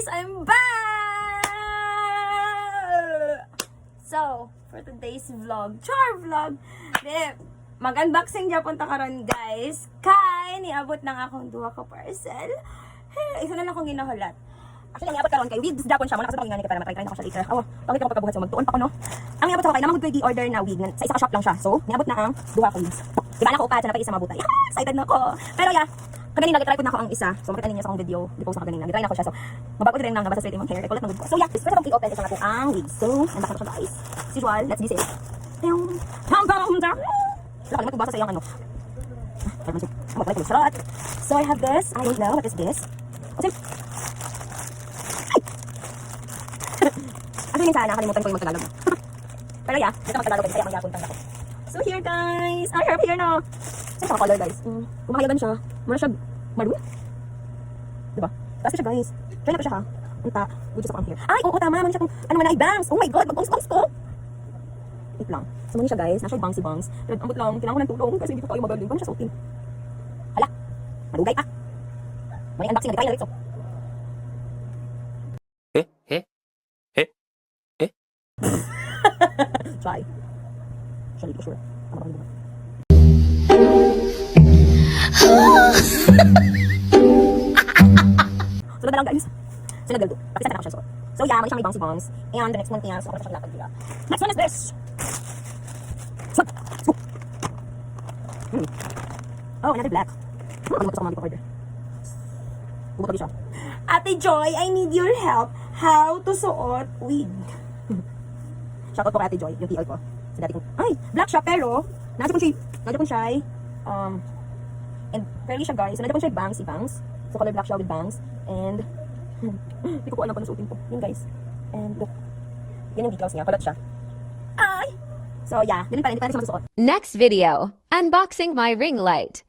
guys! I'm back! So, for today's vlog, mag-unboxing dyan punta karon guys. Kay, niabot ng akong duha ka parcel. Isa na lang akong ginahulat. Actually, ang niabot karon kay wig dapon siya. Wala kasi pangingani para matry-try na ko siya later. Bakit ako pagkabuhat sa magtuon pa ko, no? Ang niabot ako kay namang good order na wig. Sa isa ka shop lang siya. So, niabot na ang duha ka wigs. Diba na ko upat, sa napay isa mabutay. Excited na ako. Pero yeah, kaganina nag-try ko na ako ang isa. So, makita ninyo sa akong video. Di-post ako kaganina. Nag-try na ako siya. So, mabago din lang nabasa sa yung hair. Kulit na good ko. So, yeah, first akong i-open isa na ang wig. So, unbox ko siya guys. As usual, let's visit. Wala ka naman magbasa sa iyong ano. So, I have this. I don't know what is this. Actually, minsan nakalimutan ko yung magtagalog. Pero yeah, dito magtagalog kasi kaya magyapuntan ako. So here guys, I have here na. Saan sa color guys? Kumakayagan siya. Muna siya maroon. Diba? Taas ko siya guys. Try na ko siya ha. Unta, good sa here. Ay, oo tama. Muna siya kung ano man ay bangs. Oh my god, mag-bangs ko. Wait lang. So muna siya guys. Nasa bangs si bangs. Pero ambot lang, kailangan ko ng tulong kasi hindi ko kayo magaling. Paano siya suotin? Hala, malugay pa. May unboxing na tayo. Try. Siya dito sure. Tama ba ba? Sunod na lang guys. Sunod galdo. Pakita na ako siya suot. So yeah, may bouncy bongs. And the next one niya, so ako na siya lakad nila. Next one is this. Oh, another black. Ano ko sa mga order. Bukod ko siya. Ate Joy, I need your help. How to suot wig. Shoutout po kay Ate Joy, yung TL ko. Sa dati kong, ay, black siya, pero, nasa kong siya, and curly siya guys, so nasa kong siya bangs, so color black siya with bangs, and, hindi ko alam pa nasuotin ko, yun guys, and look, yan yung details niya, kulot siya, ay, so yeah, hindi pa rin siya masusuot. Next video, unboxing my ring light.